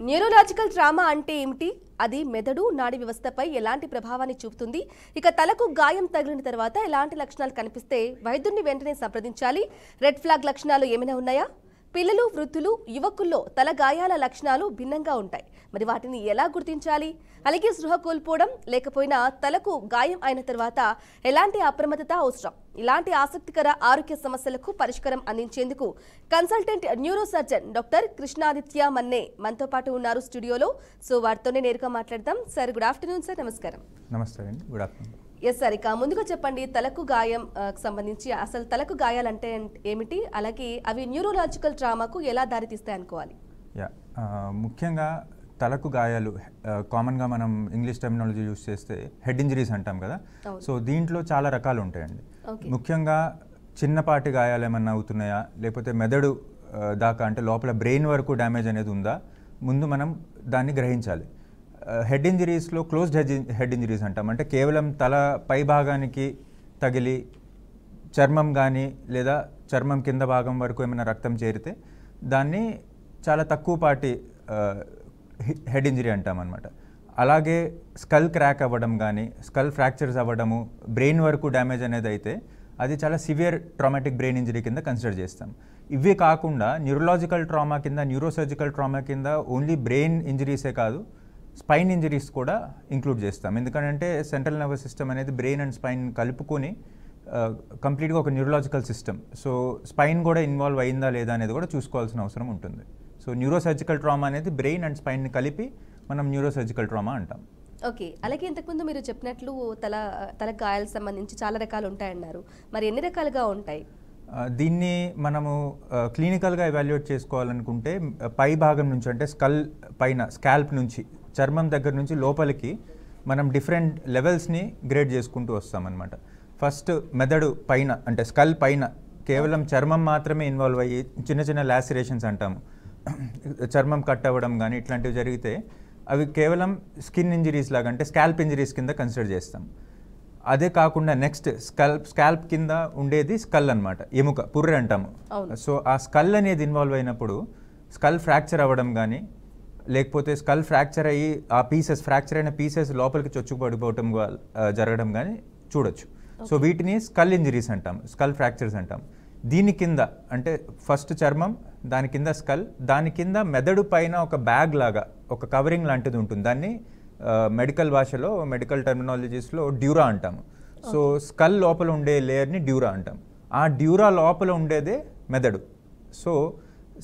Neurological trauma అంటే ఏమిటి? అది మెదడు నాడీ వ్యవస్థపై ఎలాంటి ప్రభావాన్ని చూపుతుంది? ఇక తలకు గాయం తగిలిన తర్వాత ఎలాంటి లక్షణాలు కనిపిస్తే వైద్యుడిని వెంటనే సంప్రదించాలి? రెడ్ ఫ్లాగ్ లక్షణాలు ఏమైనా ఉన్నాయా? పిల్లలు, వృద్ధులు, యువకుల్లో తల గాయాల లక్షణాలు భిన్నంగా ఉంటాయి. మరి వాటిని ఎలా గుర్తించాలి? అలాగే స్పృహ కోల్పోవడం లేకపోయినా తలకు గాయం అయిన తర్వాత ఎలాంటి అప్రమత్తత అవసరం? ఇలాంటి ఆసక్తికర ఆరోగ్య సమస్యలకు పరిష్కారం అందించేందుకు consultant neuro surgeon doctor Krishnaditya Manne మనతో పాటు ఉన్నారు స్టూడియోలో. సో వారితోనే నేరుగా మాట్లాడదాం. Sir, good afternoon sir. నమస్కారం. నమస్తే అండి, గుడ్ ఆఫ్టర్నూన్. ఎస్ సార్, ఇక ముందుగా చెప్పండి, తలకు గాయం సంబంధించి అసలు తలకు గాయాలంటే ఏమిటి, అలాగే అవి న్యూరోలాజికల్ ట్రామాకు ఎలా దారితీస్తాయి అనుకోవాలి? ముఖ్యంగా తలకు గాయాలు కామన్గా మనం ఇంగ్లీష్ టెర్మినాలజీ యూస్ చేస్తే హెడ్ ఇంజరీస్ అంటాం కదా. సో దీంట్లో చాలా రకాలు ఉంటాయండి. ముఖ్యంగా చిన్నపాటి గాయాలు ఏమన్నా అవుతున్నాయా, లేకపోతే మెదడు దాకా అంటే లోపల బ్రెయిన్ వరకు డ్యామేజ్ అనేది ఉందా, ముందు మనం దాన్ని గ్రహించాలి. హెడ్ ఇంజరీస్లో క్లోజ్డ్ హెడ్ ఇంజరీస్ అంటాం. అంటే కేవలం తల పై భాగానికి తగిలి చర్మం కానీ లేదా చర్మం కింద భాగం వరకు ఏమైనా రక్తం చేరితే దాన్ని చాలా తక్కువపాటి హెడ్ ఇంజరీ అంటాం అన్నమాట. అలాగే స్కల్ క్రాక్ అవ్వడం కానీ స్కల్ ఫ్రాక్చర్స్ అవ్వడము, బ్రెయిన్ వరకు డ్యామేజ్ అనేది అయితే అది చాలా సివియర్ ట్రామాటిక్ బ్రెయిన్ ఇంజరీ కింద కన్సిడర్ చేస్తాం. ఇవే కాకుండా న్యూరలాజికల్ ట్రామా కింద, న్యూరోసర్జికల్ ట్రామా కింద ఓన్లీ బ్రెయిన్ ఇంజరీసే కాదు, స్పైన్ ఇంజరీస్ కూడా ఇంక్లూడ్ చేస్తాం. ఎందుకంటే సెంట్రల్ నర్వస్ సిస్టమ్ అనేది బ్రెయిన్ అండ్ స్పైన్ కలుపుకొని కంప్లీట్గా ఒక న్యూరలాజికల్ సిస్టమ్. సో స్పైన్ కూడా ఇన్వాల్వ్ అయిందా లేదా అనేది కూడా చూసుకోవాల్సిన అవసరం ఉంటుంది. సో న్యూరోసర్జికల్ ట్రామా అనేది బ్రెయిన్ అండ్ స్పైన్ని కలిపి మనం న్యూరోసర్జికల్ ట్రామా అంటాం. ఓకే, అలాగే ఇంతకుముందు మీరు చెప్పినట్లు తల గాయాలకు సంబంధించి చాలా రకాలు ఉంటాయన్నారు. మరి ఎన్ని రకాలుగా ఉంటాయి? దీన్ని మనము క్లినికల్గా ఎవాల్యుయేట్ చేసుకోవాలనుకుంటే పై భాగం నుంచి అంటే స్కల్ పైన స్కాల్ప్ నుంచి చర్మం దగ్గర నుంచి లోపలికి మనం డిఫరెంట్ లెవెల్స్ని గ్రేడ్ చేసుకుంటూ వస్తామన్నమాట. ఫస్ట్ మెదడు పైన అంటే స్కల్ పైన కేవలం చర్మం మాత్రమే ఇన్వాల్వ్ అయ్యి చిన్న చిన్న లాసిరేషన్స్ అంటాము, చర్మం కట్ అవ్వడం కానీ ఇట్లాంటివి జరిగితే అవి కేవలం స్కిన్ ఇంజరీస్ లాగా అంటే స్కాల్ప్ ఇంజరీస్ కింద కన్సిడర్ చేస్తాం. అదే కాకుండా నెక్స్ట్ స్కాల్ప్ కింద ఉండేది స్కల్ అనమాట, ఎముక, పుర్రె అంటాము. సో ఆ స్కల్ అనేది ఇన్వాల్వ్ అయినప్పుడు స్కల్ ఫ్రాక్చర్ అవ్వడం కానీ లేకపోతే స్కల్ ఫ్రాక్చర్ అయ్యి ఆ ఫ్రాక్చర్ అయిన పీసెస్ లోపలికి చొచ్చుకుపడిపోవటం జరగడం కానీ చూడొచ్చు. సో వీటిని స్కల్ ఇంజరీస్ అంటాం, స్కల్ ఫ్రాక్చర్స్ అంటాం. దీని కింద అంటే ఫస్ట్ చర్మం, దాని కింద స్కల్, దాని కింద మెదడు పైన ఒక బ్యాగ్ లాగా ఒక కవరింగ్ లాంటిది ఉంటుంది. దాన్ని మెడికల్ భాషలో, మెడికల్ టెర్మినాలజీస్లో డ్యూరా అంటాము. సో స్కల్ లోపల ఉండే లేయర్ని డ్యూరా అంటాం. ఆ డ్యూరా లోపల ఉండేదే మెదడు. సో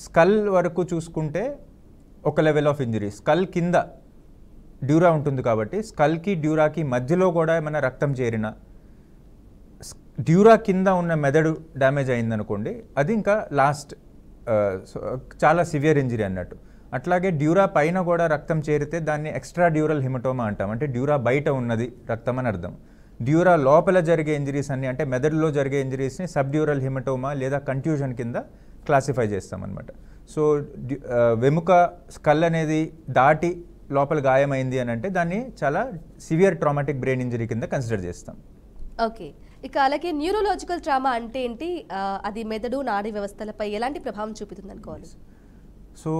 స్కల్ వరకు చూసుకుంటే ఒక లెవెల్ ఆఫ్ ఇంజరీ, స్కల్ కింద డ్యూరా ఉంటుంది కాబట్టి స్కల్కి డ్యూరాకి మధ్యలో కూడా ఏమైనా రక్తం చేరిన, డ్యూరా కింద ఉన్న మెదడు డ్యామేజ్ అయిందనుకోండి, అది ఇంకా లాస్ట్ చాలా సివియర్ ఇంజరీ అన్నట్టు. అట్లాగే డ్యూరా పైన కూడా రక్తం చేరితే దాన్ని ఎక్స్ట్రా డ్యూరల్ హిమటోమా అంటాం. అంటే డ్యూరా బయట ఉన్నది రక్తం అని అర్థం. డ్యూరా లోపల జరిగే ఇంజరీస్ అన్ని అంటే మెదడులో జరిగే ఇంజరీస్ని సబ్ డ్యూరల్ హిమటోమా లేదా కంట్యూజన్ కింద క్లాసిఫై చేస్తాం అనమాట. సో వెముక స్కల్ అనేది దాటి లోపల గాయమైంది అని అంటే దాన్ని చాలా సివియర్ ట్రామాటిక్ బ్రెయిన్ ఇంజరీ కింద కన్సిడర్ చేస్తాం. ఓకే, ఇక అలాగే న్యూరోలాజికల్ ట్రామా అంటే ఏంటి? అది మెదడు నాడీ వ్యవస్థలపై ఎలాంటి ప్రభావం చూపుతుంది అనుకోవాలి? సో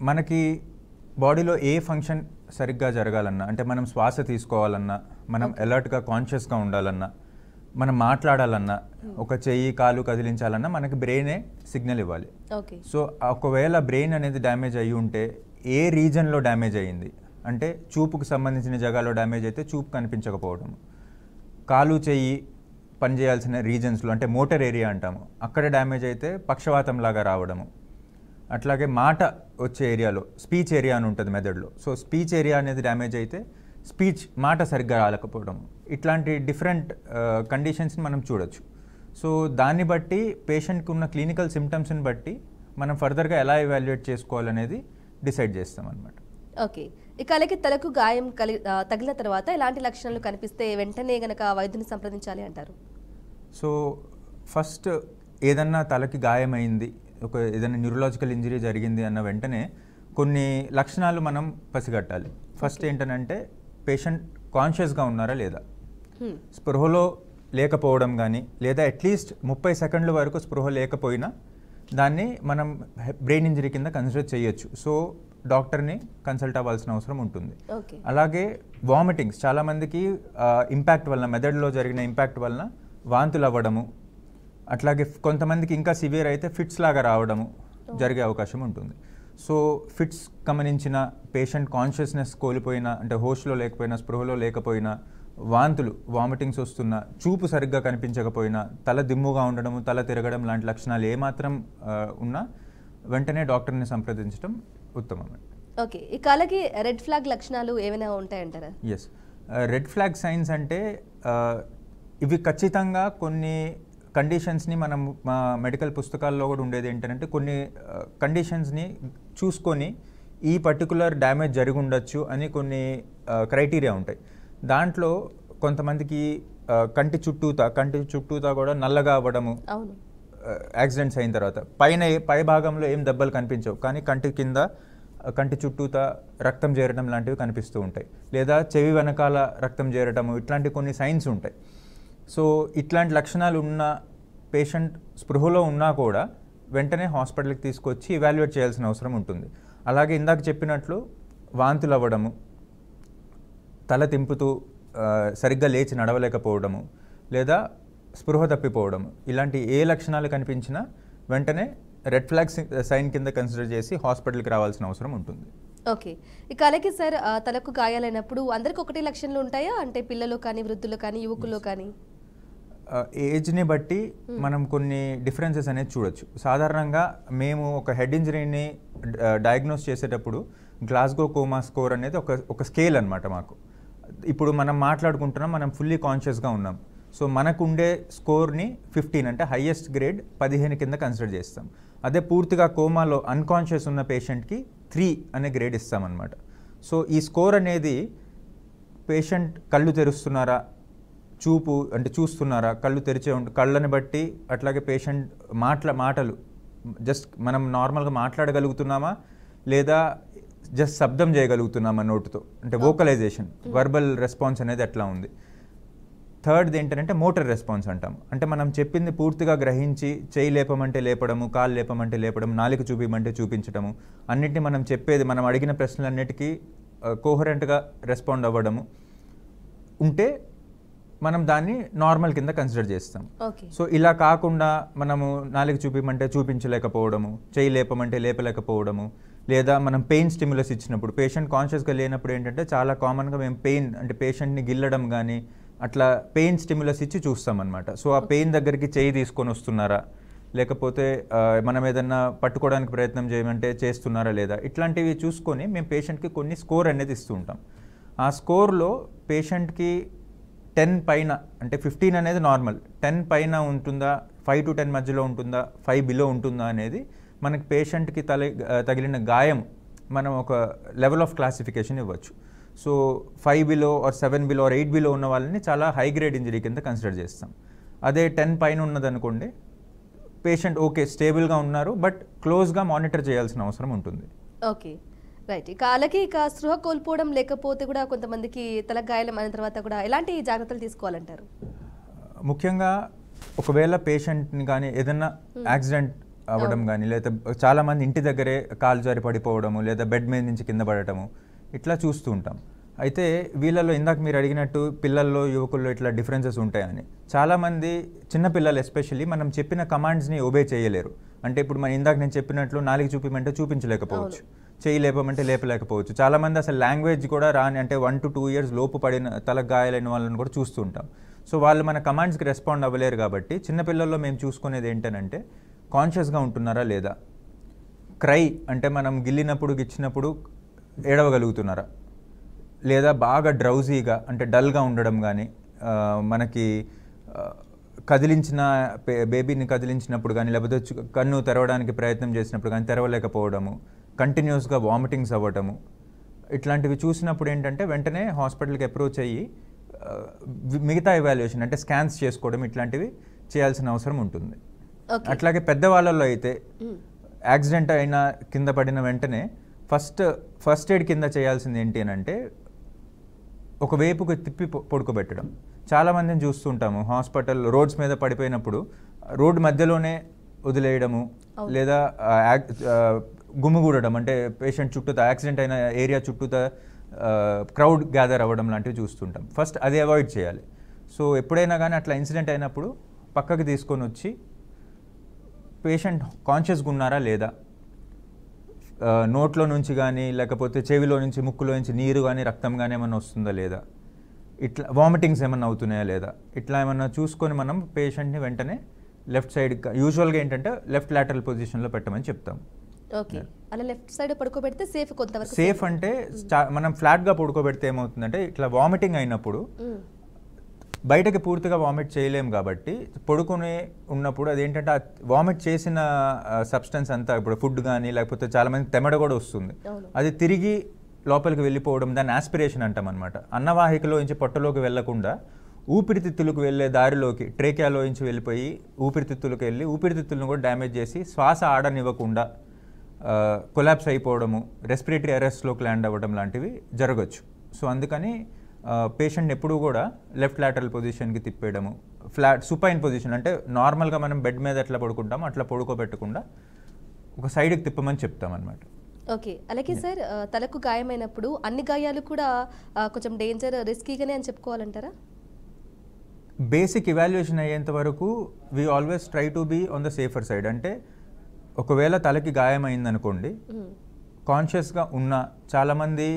మనకి బాడీలో ఏ ఫంక్షన్ సరిగ్గా జరగాలన్నా, అంటే మనం శ్వాస తీసుకోవాలన్నా, మనం అలర్ట్గా కాన్షియస్గా ఉండాలన్నా, మనం మాట్లాడాలన్నా, ఒక చెయ్యి కాలు కదిలించాలన్నా మనకి బ్రెయినే సిగ్నల్ ఇవ్వాలి. సో ఒకవేళ బ్రెయిన్ అనేది డ్యామేజ్ అయ్యి ఉంటే ఏ రీజన్లో డ్యామేజ్ అయ్యింది అంటే చూపుకు సంబంధించిన జగాలో డ్యామేజ్ అయితే చూపు కనిపించకపోవడం, కాలు చెయ్యి పనిచేయాల్సిన రీజన్స్లో అంటే మోటార్ ఏరియా అంటాము అక్కడ డ్యామేజ్ అయితే పక్షవాతం లాగా రావడము, అట్లాగే మాట వచ్చే ఏరియాలో స్పీచ్ ఏరియా అని ఉంటుంది మెదడులో. సో స్పీచ్ ఏరియా అనేది డ్యామేజ్ అయితే మాట సరిగ్గా రాలేకపోవడం, ఇట్లాంటి డిఫరెంట్ కండిషన్స్ని మనం చూడొచ్చు. సో దాన్ని బట్టి పేషెంట్కి ఉన్న క్లినికల్ సిమ్టమ్స్ని బట్టి మనం ఫర్దర్గా ఎలా ఎవాల్యుయేట్ చేసుకోవాలనేది డిసైడ్ చేస్తాం అన్నమాట. ఓకే, ఇక అలాగే తలకు గాయం తగిలిన తర్వాత ఎలాంటి లక్షణాలు కనిపిస్తే వెంటనే గనక వైద్యుని సంప్రదించాలి అంటారు? సో ఫస్ట్ ఏదన్నా తలకి గాయమైంది, ఏదైనా న్యూరలాజికల్ ఇంజరీ జరిగింది అన్న వెంటనే కొన్ని లక్షణాలు మనం పసిగట్టాలి. ఫస్ట్ ఏంటంటే పేషెంట్ కాన్షియస్గా ఉన్నారా లేదా, స్పృహలో లేకపోవడం కానీ లేదా అట్లీస్ట్ 30 సెకండ్ల వరకు స్పృహ లేకపోయినా దాన్ని మనం బ్రెయిన్ ఇంజరీ కింద కన్సిడర్ చేయొచ్చు. సో డాక్టర్ని కన్సల్ట్ అవ్వాల్సిన అవసరం ఉంటుంది. ఓకే. అలాగే వామిటింగ్స్ చాలామందికి ఇంపాక్ట్ వలన, మెదడులో జరిగిన ఇంపాక్ట్ వలన వాంతులు అవ్వడము, అట్లాగే కొంతమందికి ఇంకా సివియర్ అయితే ఫిట్స్ లాగా రావడము జరిగే అవకాశం ఉంటుంది. సో ఫిట్స్ గమనించిన పేషెంట్ కాన్షియస్నెస్ కోల్పోయినా, అంటే హోష్లో లేకపోయినా, స్పృహలో లేకపోయినా, వాంతులు వామిటింగ్స్ వస్తున్నా, చూపు సరిగ్గా కనిపించకపోయినా, తల దిమ్ముగా ఉండడము, తల తిరగడం లాంటి లక్షణాలు ఏమాత్రం ఉన్నా వెంటనే డాక్టర్ని సంప్రదించడం ఉత్తమం. ఓకే. ఇక అలాగే రెడ్ ఫ్లాగ్ లక్షణాలు ఏమైనా ఉంటాయంటారా? ఎస్, రెడ్ ఫ్లాగ్ సైన్స్ అంటే ఇవి ఖచ్చితంగా కొన్ని కండిషన్స్ని మనం మా మెడికల్ పుస్తకాల్లో కూడా ఉండేది ఏంటంటే కొన్ని కండిషన్స్ని చూసుకొని ఈ పర్టికులర్ డ్యామేజ్ జరిగి ఉండొచ్చు అని కొన్ని క్రైటీరియా ఉంటాయి. దాంట్లో కొంతమందికి కంటి చుట్టూతా కూడా నల్లగా అవ్వడము, యాక్సిడెంట్స్ అయిన తర్వాత పై భాగంలో ఏం దెబ్బలు కనిపించవు, కానీ కంటి చుట్టూతా రక్తం చేరడం లాంటివి కనిపిస్తూ ఉంటాయి. లేదా చెవి వెనకాల రక్తం చేరటము, ఇట్లాంటి కొన్ని సైన్స్ ఉంటాయి. సో ఇట్లాంటి లక్షణాలు ఉన్న పేషెంట్ స్పృహలో ఉన్నా కూడా వెంటనే హాస్పిటల్కి తీసుకొచ్చి ఇవాల్యుయేట్ చేయాల్సిన అవసరం ఉంటుంది. అలాగే ఇందాక చెప్పినట్లు వాంతులు అవ్వడము, తల తింపుతూ సరిగ్గా లేచి నడవలేకపోవడము, లేదా స్పృహ తప్పిపోవడము, ఇలాంటి ఏ లక్షణాలు కనిపించినా వెంటనే రెడ్ ఫ్లాగ్ సైన్ కింద కన్సిడర్ చేసి హాస్పిటల్కి రావాల్సిన అవసరం ఉంటుంది. ఓకే. ఇక అలాగే సార్, తలకు గాయాలైనప్పుడు అందరికి ఒకటే లక్షణాలు ఉంటాయా? అంటే పిల్లలు కానీ, వృద్ధులు కానీ, యువకులు కానీ? ఏజ్ని బట్టి మనం కొన్ని డిఫరెన్సెస్ అనేది చూడొచ్చు. సాధారణంగా మేము ఒక హెడ్ ఇంజరీని డయాగ్నోస్ చేసేటప్పుడు గ్లాస్గో కోమా స్కోర్ అనేది ఒక స్కేల్ అనమాట మాకు. ఇప్పుడు మనం మాట్లాడుకుంటున్నాం, మనం ఫుల్లీ కాన్షియస్గా ఉన్నాం. సో మనకు ఉండే స్కోర్ని 15 అంటే హైయెస్ట్ గ్రేడ్ 15 కింద కన్సిడర్ చేస్తాం. అదే పూర్తిగా కోమాలో అన్కాన్షియస్ ఉన్న పేషెంట్కి 3 అనే గ్రేడ్ ఇస్తామన్నమాట. సో ఈ స్కోర్ అనేది పేషెంట్ కళ్ళు తెరుస్తున్నారా, చూపు అంటే చూస్తున్నారా, కళ్ళు తెరిచే కళ్ళని బట్టి, అట్లాగే పేషెంట్ మాటలు జస్ట్ మనం నార్మల్గా మాట్లాడగలుగుతున్నామా, లేదా జస్ట్ శబ్దం చేయగలుగుతున్నామా నోటుతో, అంటే వోకలైజేషన్, వర్బల్ రెస్పాన్స్ అనేది ఎట్లా ఉంది. థర్డ్ది ఏంటంటే మోటార్ రెస్పాన్స్ అంటాం. అంటే మనం చెప్పింది పూర్తిగా గ్రహించి చేయి లేపమంటే లేపడము, కాలు లేపమంటే లేపడం, నాలుక చూపించమంటే చూపించడము, అన్నిటిని మనం చెప్పేది, మనం అడిగిన ప్రశ్నలన్నిటికీ కోహరెంట్గా రెస్పాండ్ అవ్వడము ఉంటే మనం దాన్ని నార్మల్ కింద కన్సిడర్ చేస్తాం. సో ఇలా కాకుండా మనము నాలుక చూపించమంటే చూపించలేకపోవడము, చేయి లేపమంటే లేపలేకపోవడము, లేదా మనం పెయిన్ స్టిమ్యులస్ ఇచ్చినప్పుడు, పేషెంట్ కాన్షియస్గా లేనప్పుడు ఏంటంటే చాలా కామన్గా మేము పెయిన్ అంటే పేషెంట్ని గిల్లడం కానీ అట్లా పెయిన్ స్టిమ్యులస్ ఇచ్చి చూస్తామన్నమాట. సో ఆ పెయిన్ దగ్గరికి చేయి తీసుకొని వస్తున్నారా, లేకపోతే మనం ఏదన్నా పట్టుకోవడానికి ప్రయత్నం చేయమంటే చేస్తున్నారా లేదా, ఇట్లాంటివి చూసుకొని మేము పేషెంట్కి కొన్ని స్కోర్ అనేది ఇస్తూ ఉంటాం. ఆ స్కోర్లో పేషెంట్కి 10 పైన అంటే 15 అనేది నార్మల్, 10 పైన ఉంటుందా, 5 to 10 మధ్యలో ఉంటుందా, 5 బిలో ఉంటుందా అనేది మనకి పేషెంట్కి తగిలిన గాయం మనం ఒక లెవెల్ ఆఫ్ క్లాసిఫికేషన్ ఇవ్వచ్చు. So 5 below or 7 below or 8 below ఉన్న వాళ్ళని చాలా హై గ్రేడ్ ఇంజరీ కింద కన్సిడర్ చేస్తాం. అదే 10 పైన ఉన్నదనుకోండి, పేషెంట్ ఓకే స్టేబుల్గా ఉన్నారు, బట్ క్లోజ్గా మానిటర్ చేయాల్సిన అవసరం ఉంటుంది. Okay, right. ఇక అలాగే స్పృహ కోల్పోవడం లేకపోతే కూడా కొంతమందికి తల గాయాలం అయిన తర్వాత కూడా ఎలాంటి జాగ్రత్తలు తీసుకోవాలంటారు? ముఖ్యంగా ఒకవేళ పేషెంట్ని కానీ ఏదన్నా యాక్సిడెంట్ అవ్వడం కానీ, లేదా చాలామంది ఇంటి దగ్గరే కాలు జారి పడిపోవడము, లేదా బెడ్ మీద నుంచి కింద పడటము, ఇట్లా చూస్తూ ఉంటాం. అయితే వీళ్ళలో ఇందాక మీరు అడిగినట్టు పిల్లల్లో, యువకుల్లో ఇట్లా డిఫరెన్సెస్ ఉంటాయని, చాలామంది చిన్నపిల్లలు ఎస్పెషల్లీ మనం చెప్పిన కమాండ్స్ని ఒబే చేయలేరు. అంటే ఇప్పుడు మన ఇందాక నేను చెప్పినట్లు నాలుగు చూపించమంటే చూపించలేకపోవచ్చు, చేయి లేపమంటే లేపలేకపోవచ్చు. చాలామంది అసలు లాంగ్వేజ్ కూడా రాని, అంటే 1 to 2 years లోపు పడిన తలకు గాయాలైన వాళ్ళని కూడా చూస్తూ ఉంటాం. సో వాళ్ళు మన కమాండ్స్కి రెస్పాండ్ అవ్వలేరు. కాబట్టి చిన్నపిల్లల్లో మేము చూసుకునేది ఏంటంటే కాన్షియస్గా ఉంటున్నారా లేదా, క్రై అంటే మనం గిచ్చినప్పుడు ఏడవగలుగుతున్నారా, లేదా బాగా డ్రౌజీగా అంటే డల్గా ఉండడం కానీ, మనకి బేబీని కదిలించినప్పుడు కానీ, లేకపోతే కన్ను తెరవడానికి ప్రయత్నం చేసినప్పుడు కానీ తెరవలేకపోవడము, కంటిన్యూస్గా వామిటింగ్స్ అవ్వటము, ఇట్లాంటివి చూసినప్పుడు ఏంటంటే వెంటనే హాస్పిటల్కి అప్రోచ్ అయ్యి మిగతా ఎవాల్యుయేషన్ అంటే స్కాన్స్ చేసుకోవడం ఇట్లాంటివి చేయాల్సిన అవసరం ఉంటుంది. అట్లాగే పెద్దవాళ్ళలో అయితే యాక్సిడెంట్ అయినా కింద పడిన వెంటనే ఫస్ట్ ఎయిడ్ కింద చేయాల్సింది ఏంటి అని అంటే ఒకవైపుకి తిప్పి పడుకోబెట్టడం. చాలామందిని చూస్తుంటాము హాస్పిటల్ రోడ్స్ మీద పడిపోయినప్పుడు రోడ్డు మధ్యలోనే వదిలేయడము, లేదా గుమిగూడడం, అంటే పేషెంట్ చుట్టూతా యాక్సిడెంట్ అయిన ఏరియా చుట్టూతా క్రౌడ్ గ్యాదర్ అవ్వడం లాంటివి చూస్తుంటాం. ఫస్ట్ అది అవాయిడ్ చేయాలి. సో ఎప్పుడైనా కానీ అట్లా ఇన్సిడెంట్ అయినప్పుడు పక్కకి తీసుకొని వచ్చి పేషెంట్ కాన్షియస్గా ఉన్నారా లేదా, నోట్లో నుంచి కానీ లేకపోతే చెవిలో నుంచి ముక్కులో నుంచి నీరు కానీ రక్తం కానీ ఏమన్నా వస్తుందా లేదా, ఇట్లా వామిటింగ్స్ ఏమన్నా అవుతున్నాయా లేదా, ఇట్లా ఏమన్నా చూసుకొని మనం పేషెంట్ని వెంటనే లెఫ్ట్ సైడ్, యూజువల్గా ఏంటంటే లెఫ్ట్ లాటరల్ పొజిషన్లో పెట్టమని చెప్తాం. ఓకే, అలా లెఫ్ట్ సైడ్ పడుకోబెడితే సేఫ్ కొంతవరకు. సేఫ్ అంటే మనం ఫ్లాట్గా పడుకోబెడితే ఏమవుతుందంటే ఇట్లా వామిటింగ్ అయినప్పుడు బయటకి పూర్తిగా వామిట్ చేయలేము కాబట్టి పడుకుని ఉన్నప్పుడు అదేంటంటే ఆ వామిట్ చేసిన సబ్స్టెన్స్ అంతా ఇప్పుడు ఫుడ్ కానీ లేకపోతే చాలామంది తెమడ కూడా వస్తుంది, అది తిరిగి లోపలికి వెళ్ళిపోవడం, దాన్ని ఆస్పిరేషన్ అంటాం అనమాట. అన్నవాహికలో నుంచి పొట్టలోకి వెళ్లకుండా ఊపిరితిత్తులకు వెళ్ళే దారిలోకి ట్రేకియాలో నుంచి వెళ్ళిపోయి ఊపిరితిత్తులకు వెళ్ళి ఊపిరితిత్తులను కూడా డ్యామేజ్ చేసి శ్వాస ఆడనివ్వకుండా కొలాప్స్ అయిపోవడము, రెస్పిరేటరీ అరెస్ట్లోకి ల్యాండ్ అవ్వడం లాంటివి జరగచ్చు. సో అందుకని పేషెంట్ ఎప్పుడూ కూడా లెఫ్ట్ లాటరల్ పొజిషన్కి తిప్పేయడము, ఫ్లాట్ సుపైన్ పొజిషన్ అంటే నార్మల్గా మనం బెడ్ మీద ఎట్లా పడుకుంటామో అట్లా పడుకోబెట్టకుండా ఒక సైడ్కి తిప్పమని చెప్తామన్నమాట. ఓకే, అలాగే సార్ తలకు గాయమైనప్పుడు అన్ని గాయాలు కూడా కొంచెం డేంజర్ రిస్కీగానే అని చెప్పుకోవాలంటారా? బేసిక్ ఇవాల్యుయేషన్ అయ్యేంత వరకు we always try to be on the safer side. అంటే ఒకవేళ తలకి గాయం అయిందనుకోండి, కాన్షియస్గా ఉన్న చాలామంది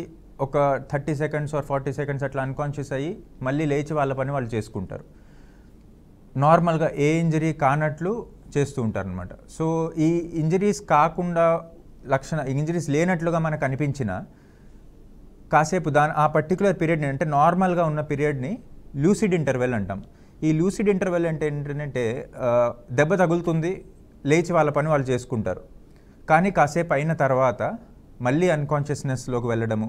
ఒక 30 seconds ఆర్ 40 seconds అట్లా అన్కాన్షియస్ అయ్యి మళ్ళీ లేచి వాళ్ళ పని వాళ్ళు చేసుకుంటారు, నార్మల్గా ఏ ఇంజరీ కానట్లు చేస్తూ ఉంటారు అనమాట. సో ఈ ఇంజరీస్ కాకుండా ఇంజరీస్ లేనట్లుగా మనకు అనిపించిన కాసేపు ఆ పర్టికులర్ పీరియడ్ని, అంటే నార్మల్గా ఉన్న పీరియడ్ని లూసిడ్ ఇంటర్వెల్ అంటాం. ఈ లూసిడ్ ఇంటర్వెల్ అంటే ఏంటంటే దెబ్బ తగులుతుంది, లేచి వాళ్ళ పని వాళ్ళు చేసుకుంటారు, కానీ కాసేపు అయిన తర్వాత మళ్ళీ అన్కాన్షియస్నెస్లోకి వెళ్ళడము,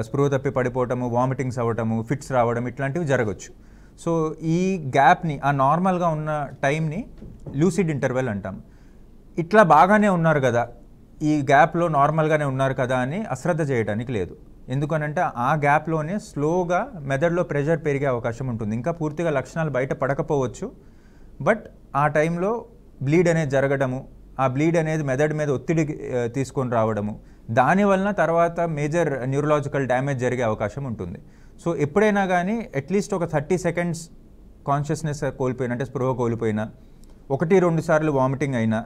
స్పృహ తప్పి పడిపోవటము, వామిటింగ్స్ అవ్వటము, ఫిట్స్ రావడం ఇట్లాంటివి జరగచ్చు. సో ఈ గ్యాప్ని, ఆ నార్మల్గా ఉన్న టైంని లూసిడ్ ఇంటర్వెల్ అంటాం. ఇట్లా బాగానే ఉన్నారు కదా, ఈ గ్యాప్లో నార్మల్గానే ఉన్నారు కదా అని అశ్రద్ధ చేయడానికి లేదు. ఎందుకనంటే ఆ గ్యాప్లోనే స్లోగా మెదడులో ప్రెషర్ పెరిగే అవకాశం ఉంటుంది. ఇంకా పూర్తిగా లక్షణాలు బయట పడకపోవచ్చు, బట్ ఆ టైంలో బ్లీడ్ అనేది జరగడము, ఆ బ్లీడ్ అనేది మెదడు మీద ఒత్తిడి తీసుకొని రావడము, దానివలన తర్వాత మేజర్ న్యూరలాజికల్ డ్యామేజ్ జరిగే అవకాశం ఉంటుంది. సో ఎప్పుడైనా కానీ అట్లీస్ట్ ఒక 30 seconds కాన్షియస్నెస్ కోల్పోయినా, అంటే స్పృహ కోల్పోయినా, 1-2 సార్లు వామిటింగ్ అయినా,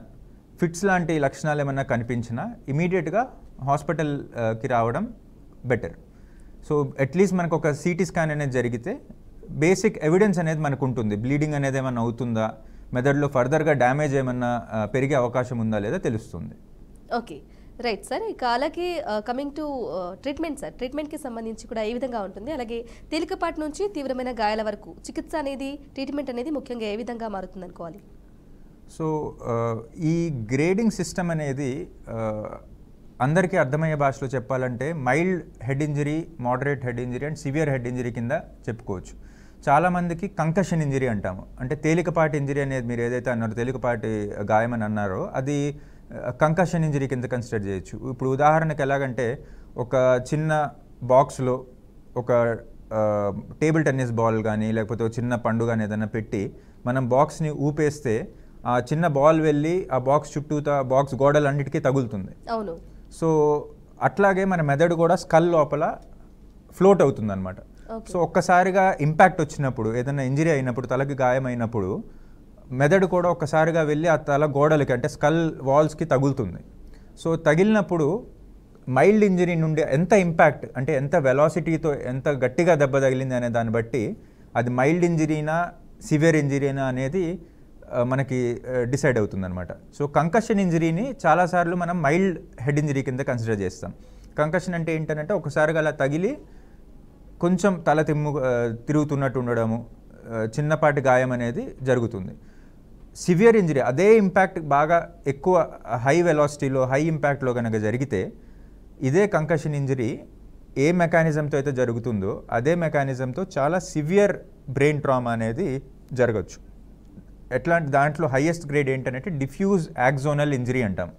ఫిట్స్ లాంటి లక్షణాలు ఏమన్నా కనిపించినా ఇమీడియట్గా హాస్పిటల్కి రావడం బెటర్. సో అట్లీస్ట్ మనకు ఒక సిటీ స్కాన్ అనేది జరిగితే బేసిక్ ఎవిడెన్స్ అనేది మనకు ఉంటుంది, బ్లీడింగ్ అనేది ఏమన్నా అవుతుందా, మెదడులో ఫర్దర్గా డ్యామేజ్ ఏమన్నా పెరిగే అవకాశం ఉందా లేదా తెలుస్తుంది. Okay, right sir. ఇక అలాగే కమింగ్ టు ట్రీట్మెంట్ సార్, ట్రీట్మెంట్కి సంబంధించి కూడా ఏ విధంగా ఉంటుంది, అలాగే తేలికపాటి నుంచి తీవ్రమైన గాయాల వరకు చికిత్స అనేది, ట్రీట్మెంట్ అనేది ముఖ్యంగా ఏ విధంగా మారుతుంది అనుకోవాలి? సో ఈ గ్రేడింగ్ సిస్టమ్ అనేది అందరికీ అర్థమయ్యే భాషలో చెప్పాలంటే mild head injury, moderate head injury and severe head injury కింద చెప్పుకోవచ్చు. చాలామందికి కంకషన్ ఇంజరీ అంటాము, అంటే తేలికపాటి ఇంజరీ అనేది మీరు ఏదైతే అన్నారో, తేలికపాటి గాయం అని అన్నారో అది కంకషన్ ఇంజరీ కింద కన్సిడర్ చేయొచ్చు. ఇప్పుడు ఉదాహరణకు ఎలాగంటే ఒక చిన్న బాక్స్లో ఒక టేబుల్ టెన్నిస్ బాల్ కానీ లేకపోతే ఒక చిన్న పండు కానీ ఏదైనా పెట్టి మనం బాక్స్ని ఊపేస్తే ఆ చిన్న బాల్ వెళ్ళి ఆ బాక్స్ చుట్టూతా బాక్స్ గోడలన్నిటికీ తగులుతుంది. అవును. సో అట్లాగే మన మెదడు కూడా స్కల్ లోపల ఫ్లోట్ అవుతుంది అనమాట. సో ఒక్కసారిగా ఇంపాక్ట్ వచ్చినప్పుడు, ఏదైనా ఇంజరీ అయినప్పుడు, తలకి గాయం అయినప్పుడు మెదడు కూడా ఒక్కసారిగా వెళ్ళి ఆ తల గోడలకి, అంటే స్కల్ వాల్స్కి తగులుతుంది. సో తగిలినప్పుడు మైల్డ్ ఇంజరీ నుండి ఎంత ఇంపాక్ట్, అంటే ఎంత వెలాసిటీతో ఎంత గట్టిగా దెబ్బ తగిలింది అనే దాన్ని బట్టి అది మైల్డ్ ఇంజరీనా సివియర్ ఇంజరీనా అనేది మనకి డిసైడ్ అవుతుందన్నమాట. సో కంకషన్ ఇంజరీని చాలాసార్లు మనం మైల్డ్ హెడ్ ఇంజరీ కింద కన్సిడర్ చేస్తాం. కంకషన్ అంటే ఏంటంటే ఒకసారిగా అలా తగిలి కొంచెం తల తిరుగుతున్నట్టు ఉండడము, చిన్నపాటి గాయం అనేది జరుగుతుంది. సివియర్ ఇంజరీ అదే ఇంపాక్ట్ బాగా ఎక్కువ హై వెలాసిటీలో, హై ఇంపాక్ట్లో కనుక జరిగితే ఇదే కంకషన్ ఇంజరీ ఏ మెకానిజంతో అయితే జరుగుతుందో అదే మెకానిజంతో చాలా సివియర్ బ్రెయిన్ ట్రామా అనేది జరగచ్చు. ఎట్లాంటి దాంట్లో హైయెస్ట్ గ్రేడ్ ఏంటంటే డిఫ్యూజ్ యాక్సోనల్ ఇంజరీ అంటాం.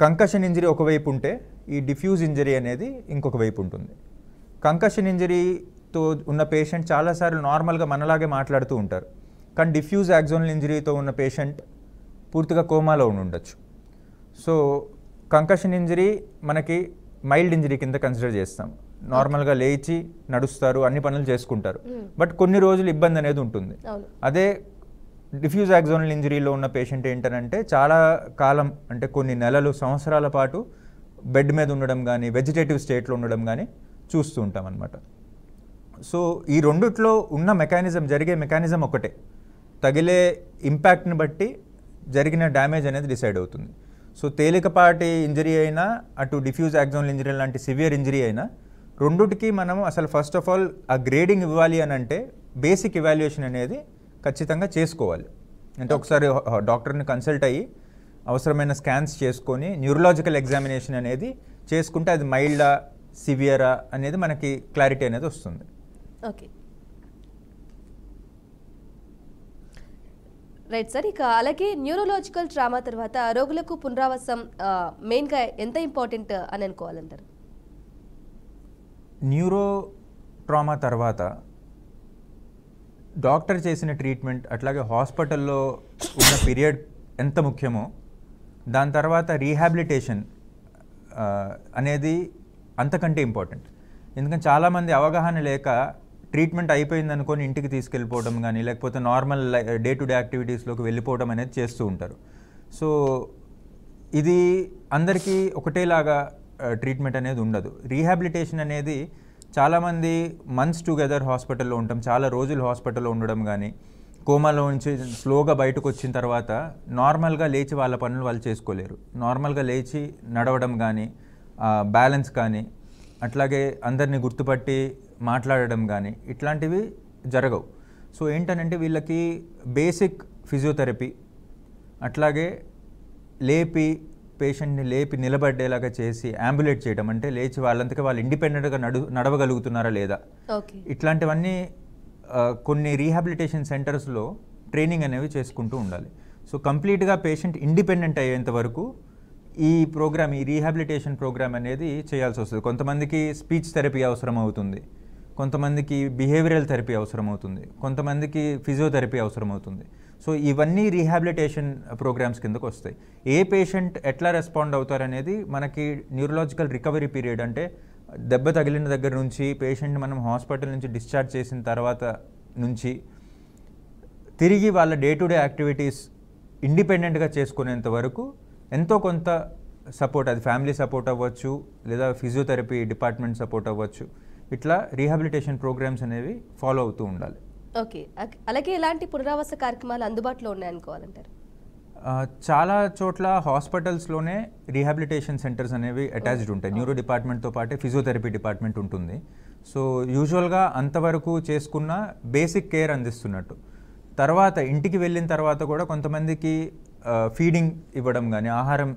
కంకషన్ ఇంజరీ ఒకవైపు ఉంటే ఈ డిఫ్యూజ్ ఇంజరీ అనేది ఇంకొక వైపు ఉంటుంది. కంకషన్ ఇంజరీతో ఉన్న పేషెంట్ చాలాసార్లు నార్మల్గా మనలాగే మాట్లాడుతూ ఉంటారు, కానీ డిఫ్యూజ్ యాక్సోనల్ ఇంజరీతో ఉన్న పేషెంట్ పూర్తిగా కోమాలో ఉండొచ్చు. సో కంకషన్ ఇంజరీ మనకి మైల్డ్ ఇంజరీ కింద కన్సిడర్ చేస్తాం. నార్మల్గా లేచి నడుస్తారు, అన్ని పనులు చేసుకుంటారు, బట్ కొన్ని రోజులు ఇబ్బంది అనేది ఉంటుంది. అదే డిఫ్యూజ్ యాక్సోనల్ ఇంజరీలో ఉన్న పేషెంట్ ఏంటంటే చాలా కాలం, అంటే కొన్ని నెలలు, సంవత్సరాల పాటు బెడ్ మీద ఉండడం కానీ, వెజిటేటివ్ స్టేట్లో ఉండడం కానీ చూస్తూ ఉంటాం అన్నమాట. సో ఈ రెండిట్లో ఉన్న మెకానిజం, జరిగే మెకానిజం ఒకటే. తగిలే ఇంపాక్ట్ని బట్టి జరిగిన డ్యామేజ్ అనేది డిసైడ్ అవుతుంది. సో తేలికపాటి ఇంజరీ అయినా, అటు డిఫ్యూజ్ యాక్సోనల్ ఇంజరీ లాంటి సివియర్ ఇంజరీ అయినా, రెండుటికి మనం అసలు ఫస్ట్ ఆఫ్ ఆల్ ఆ గ్రేడింగ్ ఇవ్వాలి అని అంటే బేసిక్ ఇవాల్యుయేషన్ అనేది ఖచ్చితంగా చేసుకోవాలి. అంటే ఒకసారి డాక్టర్ని కన్సల్ట్ అయ్యి అవసరమైన స్కాన్స్ చేసుకొని న్యూరలాజికల్ ఎగ్జామినేషన్ అనేది చేసుకుంటే అది మైల్డా, సివియరా అనేది మనకి క్లారిటీ అనేది వస్తుంది. Okay, right sir. ఇక అలాగే న్యూరలాజికల్ ట్రామా తర్వాత రోగులకు పునరావాసం మెయిన్గా ఎంత ఇంపార్టెంట్ అని అనుకోవాలంటారు? న్యూరో ట్రామా తర్వాత డాక్టర్ చేసిన ట్రీట్మెంట్, అట్లాగే హాస్పిటల్లో ఉన్న పీరియడ్ ఎంత ముఖ్యమో, దాని తర్వాత రీహాబిలిటేషన్ అనేది అంతకంటే ఇంపార్టెంట్. ఎందుకంటే చాలామంది అవగాహన లేక ట్రీట్మెంట్ అయిపోయింది అనుకొని ఇంటికి తీసుకెళ్ళిపోవడం కానీ, లేకపోతే నార్మల్ డే టు డే యాక్టివిటీస్లోకి వెళ్ళిపోవడం అనేది చేస్తూ ఉంటారు. సో ఇది అందరికీ ఒకటేలాగా ట్రీట్మెంట్ అనేది ఉండదు. రీహాబిలిటేషన్ అనేది చాలామంది మంత్స్ టుగెదర్ హాస్పిటల్లో ఉంటాం, చాలా రోజులు హాస్పిటల్లో ఉండడం కానీ, కోమాలో నుంచి స్లోగా బయటకు వచ్చిన తర్వాత నార్మల్గా లేచి వాళ్ళ పనులు వాళ్ళు చేసుకోలేరు. నార్మల్గా లేచి నడవడం కానీ, బ్యాలెన్స్ కానీ, అట్లాగే అందరినీ గుర్తుపట్టి మాట్లాడడం కానీ ఇట్లాంటివి జరగవు. సో ఏంటనంటే వీళ్ళకి బేసిక్ ఫిజియోథెరపీ, అట్లాగే పేషెంట్ని లేపి నిలబడేలాగా చేసి అంబులేట్ చేయడం, అంటే లేచి వాళ్ళంతకే వాళ్ళు ఇండిపెండెంట్గా నడవగలుగుతున్నారా లేదా, ఇట్లాంటివన్నీ కొన్ని రీహాబిలిటేషన్ సెంటర్స్లో ట్రైనింగ్ అనేవి చేసుకుంటూ ఉండాలి. సో కంప్లీట్గా పేషెంట్ ఇండిపెండెంట్ అయ్యేంత వరకు ఈ రీహాబిలిటేషన్ ప్రోగ్రామ్ అనేది చేయాల్సి వస్తుంది. కొంతమందికి స్పీచ్ థెరపీ అవసరం అవుతుంది, కొంతమందికి బిహేవియరల్ థెరపీ అవసరం అవుతుంది, కొంతమందికి ఫిజియోథెరపీ అవసరం అవుతుంది. సో ఇవన్నీ రీహాబిలిటేషన్ ప్రోగ్రామ్స్ కిందకు వస్తాయి. ఏ పేషెంట్ ఎట్లా రెస్పాండ్ అవుతారనేది మనకి న్యూరలాజికల్ రికవరీ పీరియడ్, అంటే దెబ్బ తగిలిన దగ్గర నుంచి పేషెంట్ మనం హాస్పిటల్ నుంచి డిశ్చార్జ్ చేసిన తర్వాత నుంచి తిరిగి వాళ్ళ డే టు డే యాక్టివిటీస్ ఇండిపెండెంట్గా చేసుకునేంత వరకు ఎంతో కొంత సపోర్ట్, అది ఫ్యామిలీ సపోర్ట్ అవ్వచ్చు, లేదా ఫిజియోథెరపీ డిపార్ట్మెంట్ సపోర్ట్ అవ్వచ్చు, ఇట్లా రీహాబిలిటేషన్ ప్రోగ్రామ్స్ అనేవి ఫాలో అవుతూ ఉండాలి. ఓకే, అలాగే ఎలాంటి పునరావాస కార్యక్రమాలు అందుబాటులో ఉన్నాయనుకోవాలంటారు? చాలా చోట్ల హాస్పిటల్స్లోనే రీహాబిలిటేషన్ సెంటర్స్ అనేవి అటాచ్డ్ ఉంటాయి. న్యూరో డిపార్ట్మెంట్తో పాటే ఫిజియోథెరపీ డిపార్ట్మెంట్ ఉంటుంది. సో యూజువల్గా అంతవరకు చేసుకున్న బేసిక్ కేర్ అందిస్తున్నట్టు. తర్వాత ఇంటికి వెళ్ళిన తర్వాత కూడా కొంతమందికి ఫీడింగ్ ఇవ్వడం కానీ, ఆహారం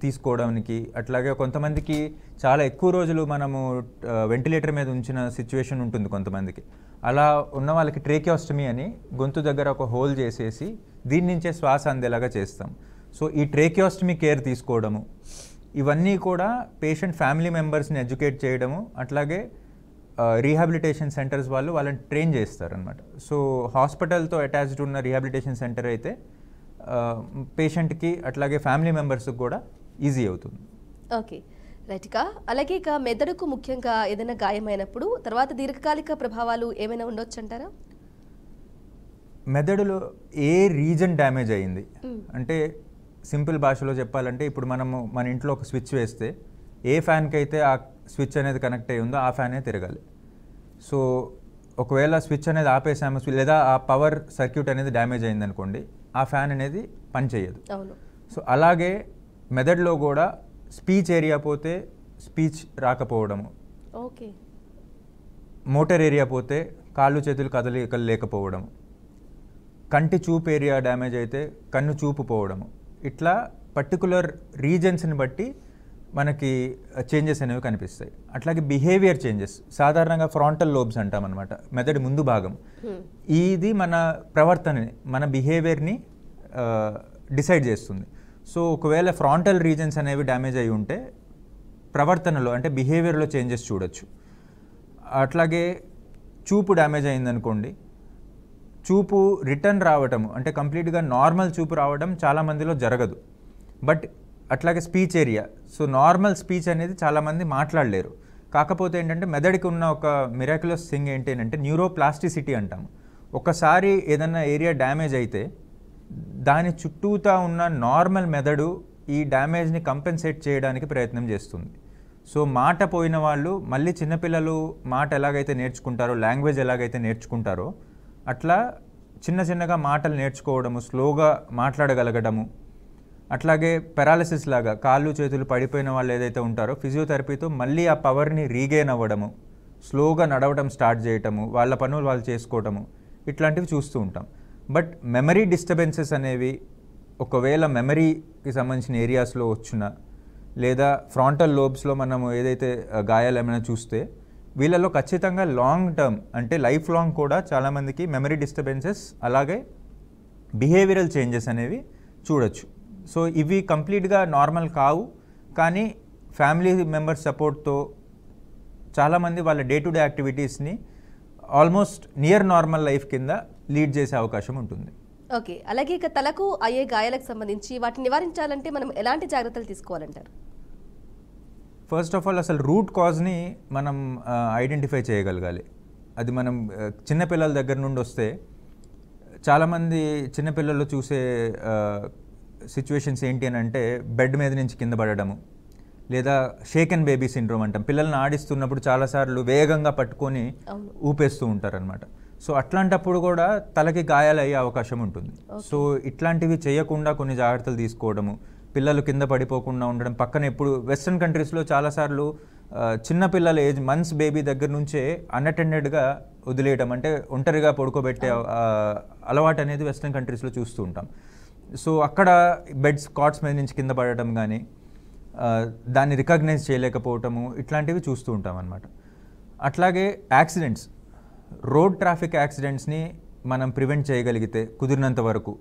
తీసుకోవడానికి, అట్లాగే కొంతమందికి చాలా ఎక్కువ రోజులు మనము వెంటిలేటర్ మీద ఉంచిన సిచ్యువేషన్ ఉంటుంది కొంతమందికి. అలా ఉన్న వాళ్ళకి ట్రేకియోస్టమీ అని గొంతు దగ్గర ఒక హోల్ చేసేసి దీని నుంచే శ్వాస అందేలాగా చేస్తాం. సో ఈ ట్రేకియోస్టమీ కేర్ తీసుకోవడము, ఇవన్నీ కూడా పేషెంట్ ఫ్యామిలీ మెంబర్స్ని ఎడ్యుకేట్ చేయడము, అట్లాగే రీహాబిలిటేషన్ సెంటర్స్ వాళ్ళని ట్రైన్ చేస్తారనమాట. సో హాస్పిటల్తో అటాచ్డ్ ఉన్న రీహాబిలిటేషన్ సెంటర్ అయితే పేషెంట్కి అట్లాగే ఫ్యామిలీ మెంబర్స్కి కూడా ఈజీ అవుతుంది. Okay, right. అలాగే ఇక మెదడుకు ముఖ్యంగా ఏదైనా గాయమైనప్పుడు తర్వాత దీర్ఘకాలిక ప్రభావాలు ఏమైనా ఉండొచ్చు అంటారా? మెదడులో ఏ రీజన్ డ్యామేజ్ అయ్యింది అంటే, సింపుల్ భాషలో చెప్పాలంటే, ఇప్పుడు మనము మన ఇంట్లో ఒక స్విచ్ వేస్తే ఏ ఫ్యాన్కి అయితే ఆ స్విచ్ అనేది కనెక్ట్ అయ్యి ఉందో ఆ ఫ్యానే తిరగాలి. సో ఒకవేళ స్విచ్ అనేది ఆపేసాము, లేదా ఆ పవర్ సర్క్యూట్ అనేది డ్యామేజ్ అయింది అనుకోండి, ఆ ఫ్యాన్ అనేది పనిచేయదు. సో అలాగే మెదడులో కూడా స్పీచ్ ఏరియా పోతే స్పీచ్ రాకపోవడము, ఓకే, మోటార్ ఏరియా పోతే కాళ్ళు చేతులు కదలికలు లేకపోవడము, కంటి చూపు ఏరియా డ్యామేజ్ అయితే కన్ను చూపు పోవడము, ఇట్లా పర్టికులర్ రీజన్స్ని బట్టి మనకి చేంజెస్ అనేవి కనిపిస్తాయి. అట్లాగే బిహేవియర్ చేంజెస్, సాధారణంగా ఫ్రాంటల్ లోబ్స్ అంటాం అనమాట, మెదడు ముందు భాగం. ఇది మన ప్రవర్తనని, మన బిహేవియర్ని డిసైడ్ చేస్తుంది. సో ఒకవేళ ఫ్రాంటల్ రీజన్స్ అనేవి డ్యామేజ్ అయి ఉంటే ప్రవర్తనలో, అంటే బిహేవియర్లో చేంజెస్ చూడొచ్చు. అట్లాగే చూపు డ్యామేజ్ అయిందనుకోండి, చూపు రిటర్న్ రావటము, అంటే కంప్లీట్గా నార్మల్ చూపు రావడం చాలామందిలో జరగదు. బట్ అట్లాగే speech area. So normal speech అనేది చాలామంది మాట్లాడలేరు. కాకపోతే ఏంటంటే మెదడుకి ఉన్న ఒక మిరాక్యులస్ థింగ్ ఏంటి అంటే న్యూరోప్లాస్టిసిటీ అంటాము. ఒకసారి ఏదన్నా ఏరియా డ్యామేజ్ అయితే దాని చుట్టూతా ఉన్న నార్మల్ మెదడు ఈ డ్యామేజ్ని కంపెన్సేట్ చేయడానికి ప్రయత్నం చేస్తుంది. సో మాట పోయిన వాళ్ళు మళ్ళీ చిన్నపిల్లలు మాట ఎలాగైతే నేర్చుకుంటారో, లాంగ్వేజ్ ఎలాగైతే నేర్చుకుంటారో అట్లా చిన్న చిన్నగా మాటలు నేర్చుకోవడము, స్లోగా మాట్లాడగలగడము, అట్లాగే పెరాలసిస్ లాగా కాళ్ళు చేతులు పడిపోయిన వాళ్ళు ఏదైతే ఉంటారో ఫిజియోథెరపీతో మళ్ళీ ఆ పవర్ని రీగెయిన్ అవ్వడము, స్లోగా నడవడం స్టార్ట్ చేయటము, వాళ్ళ పనులు వాళ్ళు చేసుకోవటము, ఇట్లాంటివి చూస్తూ ఉంటాం. బట్ మెమరీ డిస్టర్బెన్సెస్ అనేవి ఒకవేళ మెమరీకి సంబంధించిన ఏరియాస్లో వచ్చిన లేదా ఫ్రాంటల్ లోబ్స్లో మనము ఏదైతే గాయాలు ఏమైనా చూస్తే వీళ్ళలో ఖచ్చితంగా లాంగ్ టర్మ్ అంటే లైఫ్ లాంగ్ కూడా చాలామందికి మెమరీ డిస్టర్బెన్సెస్ అలాగే బిహేవియరల్ చేంజెస్ అనేవి చూడొచ్చు. సో ఇవి కంప్లీట్గా నార్మల్ కావు, కానీ ఫ్యామిలీ మెంబర్స్ సపోర్ట్తో చాలామంది వాళ్ళ డే టు డే యాక్టివిటీస్ని ఆల్మోస్ట్ నియర్ నార్మల్ లైఫ్ కింద లీడ్ చేసే అవకాశం ఉంటుంది. ఓకే, అలాగే ఇక తలకు అయ్యే గాయాలకు సంబంధించి వాటిని నివారించాలంటే మనం ఎలాంటి జాగ్రత్తలు తీసుకోవాలంటారు? ఫస్ట్ ఆఫ్ ఆల్ అసలు రూట్ కాజ్ని మనం ఐడెంటిఫై చేయగలగాలి. అది మనం చిన్నపిల్లల దగ్గర నుండి వస్తే చాలామంది చిన్నపిల్లలు చూసే సిచ్యువేషన్స్ ఏంటి అని అంటే బెడ్ మీద నుంచి కింద పడడము, లేదా షేక్ అండ్ బేబీ సిండ్రోమ్ అంటాం. పిల్లల్ని ఆడిస్తున్నప్పుడు చాలాసార్లు వేగంగా పట్టుకొని ఊపేస్తూ ఉంటారనమాట. సో అట్లాంటప్పుడు కూడా తలకి గాయాలు అయ్యే అవకాశం ఉంటుంది. సో ఇట్లాంటివి చేయకుండా కొన్ని జాగ్రత్తలు తీసుకోవడము, పిల్లలు కింద పడిపోకుండా ఉండడం. పక్కన ఎప్పుడు వెస్ట్రన్ కంట్రీస్లో చాలాసార్లు చిన్నపిల్లల ఏజ్ మంత్స్ బేబీ దగ్గర నుంచే అన్అటెండెడ్గా వదిలేయడం, అంటే ఒంటరిగా పడుకోబెట్టే అలవాటు అనేది వెస్ట్రన్ కంట్రీస్లో చూస్తూ ఉంటాం. సో అక్కడ బెడ్స్ కాట్స్ మీద నుంచి కింద పడటం కానీ దాన్ని రికగ్నైజ్ చేయలేకపోవటము ఇట్లాంటివి చూస్తూ ఉంటాం అన్నమాట. అట్లాగే యాక్సిడెంట్స్, రోడ్ ట్రాఫిక్ యాక్సిడెంట్స్ని మనం ప్రివెంట్ చేయగలిగితే కుదిరినంత వరకు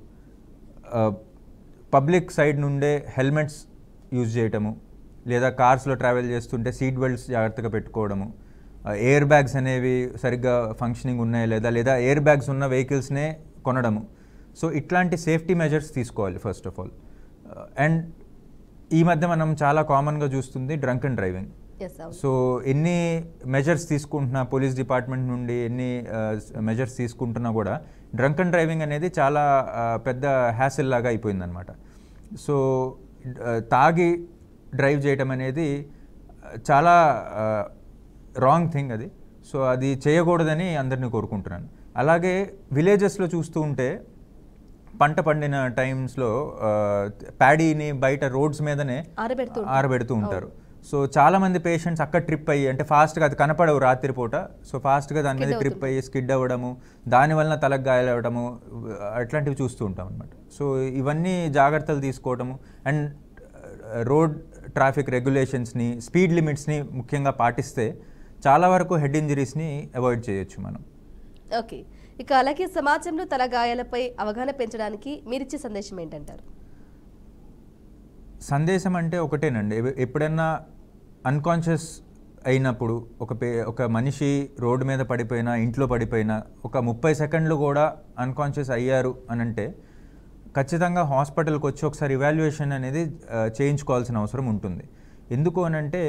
పబ్లిక్ సైడ్ నుండే హెల్మెట్స్ యూజ్ చేయటము, లేదా కార్స్లో ట్రావెల్ చేస్తుంటే సీట్ బెల్ట్స్ జాగ్రత్తగా పెట్టుకోవడము, ఎయిర్ బ్యాగ్స్ అనేవి సరిగ్గా ఫంక్షనింగ్ ఉన్నాయా లేదా ఎయిర్ బ్యాగ్స్ ఉన్న వెహికల్స్నే కొనడము. సో ఇట్లాంటి సేఫ్టీ మెజర్స్ తీసుకోవాలి ఫస్ట్ ఆఫ్ ఆల్. అండ్ ఈ మధ్య మనం చాలా కామన్గా చూస్తుంది డ్రంక్ అండ్ డ్రైవింగ్. సో ఎన్ని మెజర్స్ తీసుకుంటున్నా పోలీస్ డిపార్ట్మెంట్ నుండి ఎన్ని మెజర్స్ తీసుకుంటున్నా కూడా డ్రంక్ అండ్ డ్రైవింగ్ అనేది చాలా పెద్ద హ్యాసిల్ లాగా అయిపోయిందనమాట. సో తాగి డ్రైవ్ చేయటం అనేది చాలా రాంగ్ థింగ్ అది. సో అది చేయకూడదని అందరినీ కోరుకుంటున్నాను. అలాగే విలేజెస్లో చూస్తూ ఉంటే పంట పండిన టైమ్స్లో ప్యాడీని బయట రోడ్స్ మీదనే ఆరబెడుతూ ఉంటారు. సో చాలామంది పేషెంట్స్ అక్కడ ట్రిప్ అయ్యి, అంటే ఫాస్ట్గా అది కనపడవు రాత్రిపూట, సో ఫాస్ట్గా దాని మీద ట్రిప్ అయ్యి స్కిడ్ అవ్వడము, దానివల్ల తలకు గాయాలు అవ్వడము, అట్లాంటివి చూస్తూ ఉంటాం అనమాట. సో ఇవన్నీ జాగ్రత్తలు తీసుకోవడము అండ్ రోడ్ ట్రాఫిక్ రెగ్యులేషన్స్ని, స్పీడ్ లిమిట్స్ని ముఖ్యంగా పాటిస్తే చాలా వరకు హెడ్ ఇంజరీస్ని అవాయిడ్ చేయొచ్చు మనం. ఓకే, ఇక అలాగే సమాజంలో తల గాయాలపై అవగాహన పెంచడానికి మీరిచ్చే సందేశం ఏంటంటారు? సందేశం అంటే ఒకటేనండి, ఎప్పుడన్నా అన్కాన్షియస్ అయినప్పుడు ఒక మనిషి రోడ్డు మీద పడిపోయినా, ఇంట్లో పడిపోయినా ఒక 30 సెకండ్లు కూడా అన్కాన్షియస్ అయ్యారు అని అంటే ఖచ్చితంగా హాస్పిటల్కి వచ్చి ఒకసారి ఇవాల్యుయేషన్ అనేది చేయించుకోవాల్సిన అవసరం ఉంటుంది. ఎందుకు అని అంటే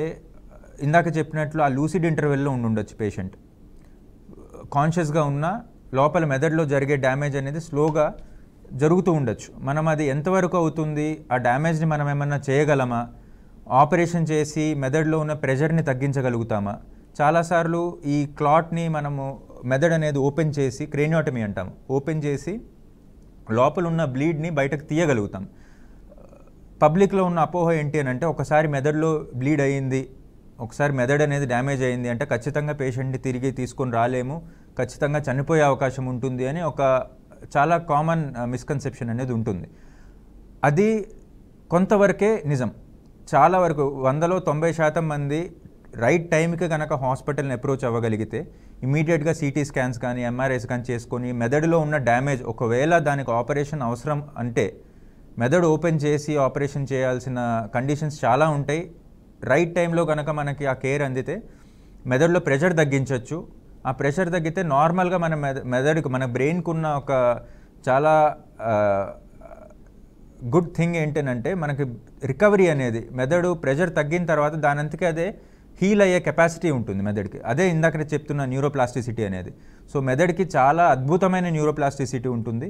ఇందాక చెప్పినట్లు ఆ లూసిడ్ ఇంటర్వెల్లో ఉండొచ్చు పేషెంట్, కాన్షియస్గా ఉన్న లోపల మెదడులో జరిగే డ్యామేజ్ అనేది స్లోగా జరుగుతూ ఉండొచ్చు. మనం అది ఎంతవరకు అవుతుంది, ఆ డ్యామేజ్ని మనం ఏమన్నా చేయగలమా, ఆపరేషన్ చేసి మెదడులో ఉన్న ప్రెషర్ని తగ్గించగలుగుతామా? చాలాసార్లు ఈ క్లాట్ని మనము మెదడు అనేది ఓపెన్ చేసి, క్రేనియోటమీ అంటాము, ఓపెన్ చేసి లోపల ఉన్న బ్లీడ్ని బయటకు తీయగలుగుతాం. పబ్లిక్లో ఉన్న అపోహ ఏంటి అని అంటే ఒకసారి మెదడులో బ్లీడ్ అయ్యింది, ఒకసారి మెదడు అనేది డ్యామేజ్ అయ్యింది అంటే ఖచ్చితంగా పేషెంట్ని తిరిగి తీసుకొని రాలేము, ఖచ్చితంగా చనిపోయే అవకాశం ఉంటుంది అని ఒక చాలా కామన్ మిస్కన్సెప్షన్ అనేది ఉంటుంది. అది కొంతవరకే నిజం. చాలా వరకు 100లో 90% మంది రైట్ టైంకి కనుక హాస్పిటల్ని అప్రోచ్ అవ్వగలిగితే ఇమీడియట్గా సిటీ స్కాన్స్ కానీ ఎంఆర్ఐస్ కానీ చేసుకొని మెదడులో ఉన్న డ్యామేజ్, ఒకవేళ దానికి ఆపరేషన్ అవసరం అంటే మెదడు ఓపెన్ చేసి ఆపరేషన్ చేయాల్సిన కండిషన్స్ చాలా ఉంటాయి. రైట్ టైంలో కనుక మనకి ఆ కేర్ అందితే మెదడులో ప్రెషర్ తగ్గించవచ్చు. ఆ ప్రెషర్ తగ్గితే నార్మల్గా మన మెదడుకు, మన బ్రెయిన్కు ఉన్న ఒక చాలా గుడ్ థింగ్ ఏంటంటే మనకి రికవరీ అనేది మెదడు ప్రెషర్ తగ్గిన తర్వాత దానంతకే అదే హీల్ అయ్యే కెపాసిటీ ఉంటుంది మెదడుకి. అదే ఇందాక చెప్తున్న న్యూరోప్లాస్టిసిటీ అనేది. సో మెదడుకి చాలా అద్భుతమైన న్యూరోప్లాస్టిసిటీ ఉంటుంది.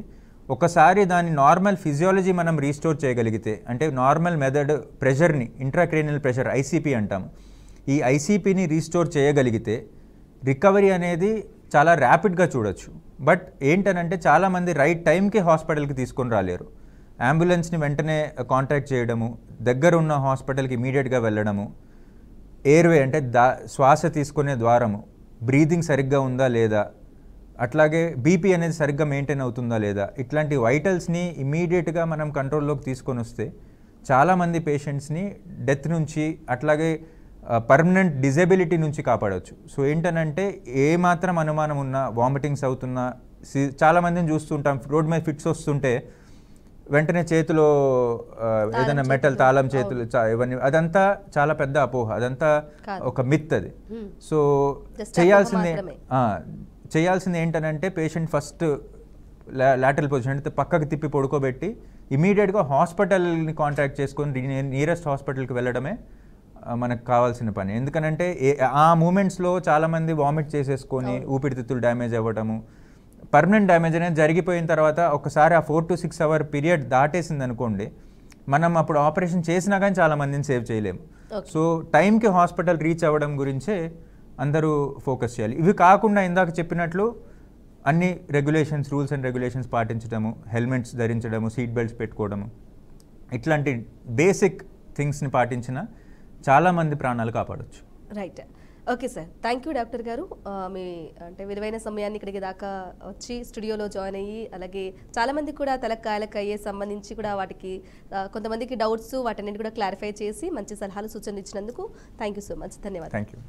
ఒకసారి దాని నార్మల్ ఫిజియాలజీ మనం రీస్టోర్ చేయగలిగితే, అంటే నార్మల్ మెదడు ప్రెషర్ని, ఇంట్రాక్రేనియల్ ప్రెషర్ ఐసీపీ అంటాము, ఈ ఐసీపీని రీస్టోర్ చేయగలిగితే రికవరీ అనేది చాలా ర్యాపిడ్గా చూడొచ్చు. బట్ ఏంటనంటే చాలామంది రైట్ టైంకి హాస్పిటల్కి తీసుకొని రాలేరు. అంబులెన్స్ని వెంటనే కాంటాక్ట్ చేయడము, దగ్గర ఉన్న హాస్పిటల్కి ఇమీడియట్గా వెళ్ళడము, ఎయిర్వే అంటే శ్వాస తీసుకునే ద్వారము, బ్రీదింగ్ సరిగ్గా ఉందా లేదా, అట్లాగే బీపీ అనేది సరిగ్గా మెయింటైన్ అవుతుందా లేదా, ఇట్లాంటి వైటల్స్ని ఇమీడియట్గా మనం కంట్రోల్లోకి తీసుకొని వస్తే చాలామంది పేషెంట్స్ని డెత్ నుంచి అట్లాగే పర్మనెంట్ డిజేబిలిటీ నుంచి కాపాడవచ్చు. సో ఏంటనంటే ఏమాత్రం అనుమానం ఉన్నా, వామిటింగ్స్ అవుతున్నా, చాలామందిని చూస్తుంటాం రోడ్ మీద ఫిట్స్ వస్తుంటే వెంటనే చేతిలో ఏదైనా మెటల్ తాళం చేతులు ఇవన్నీ, అదంతా చాలా పెద్ద అపోహ, అదంతా ఒక మిత్ అది. సో చేయాల్సింది ఏంటనంటే పేషెంట్ ఫస్ట్ లాటరల్ పొజిషన్ అంటే పక్కకు తిప్పి పడుకోబెట్టి ఇమీడియట్గా హాస్పిటల్ని కాంటాక్ట్ చేసుకొని నియరెస్ట్ హాస్పిటల్కి వెళ్ళడమే మనకు కావాల్సిన పని. ఎందుకనంటే ఆ మూమెంట్స్లో చాలామంది వామిట్ చేసేసుకొని ఊపిరితిత్తులు డ్యామేజ్ అవ్వడము, పర్మనెంట్ డ్యామేజ్ అనేది జరిగిపోయిన తర్వాత ఒకసారి ఆ 4 to 6 hour పీరియడ్ దాటేసింది అనుకోండి, మనం అప్పుడు ఆపరేషన్ చేసినా కానీ చాలా మందిని సేవ్ చేయలేము. సో టైంకి హాస్పిటల్ రీచ్ అవ్వడం గురించే అందరూ ఫోకస్ చేయాలి. ఇవి కాకుండా ఇందాక చెప్పినట్లు అన్ని రెగ్యులేషన్స్, రూల్స్ అండ్ రెగ్యులేషన్స్ పాటించడము, హెల్మెట్స్ ధరించడము, సీట్ బెల్ట్స్ పెట్టుకోవడము, ఇట్లాంటి బేసిక్ థింగ్స్ని పాటించిన చాలామంది ప్రాణాలు కాపాడవచ్చు. Right. Okay sir, thank you doctor గారు. మీ అంటే విలువైన సమయాన్ని ఇక్కడికి దాకా వచ్చి స్టూడియోలో జాయిన్ అయ్యి, అలాగే చాలామంది కూడా తలకాయలకు అయ్యే సంబంధించి కూడా వాటికి కొంతమందికి డౌట్స్ వాటన్నిటి కూడా క్లారిఫై చేసి మంచి సలహాలు సూచనలు ఇచ్చినందుకు థ్యాంక్ యూ సో మచ్. ధన్యవాదాలు. Thank you.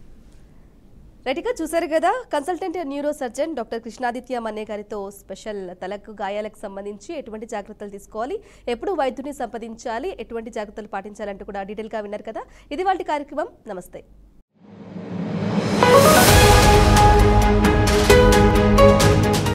రైట్గా చూసారు కదా, consultant neuro surgeon doctor Krishnaditya Manne గారితో స్పెషల్ తలకు గాయాలకు సంబంధించి ఎటువంటి జాగ్రత్తలు తీసుకోవాలి, ఎప్పుడు వైద్యుని సంప్రదించాలి, ఎటువంటి జాగ్రత్తలు పాటించాలంటూ కూడా డీటెయిల్గా విన్నారు కదా. ఇది వాళ్ళ కార్యక్రమం. నమస్తే.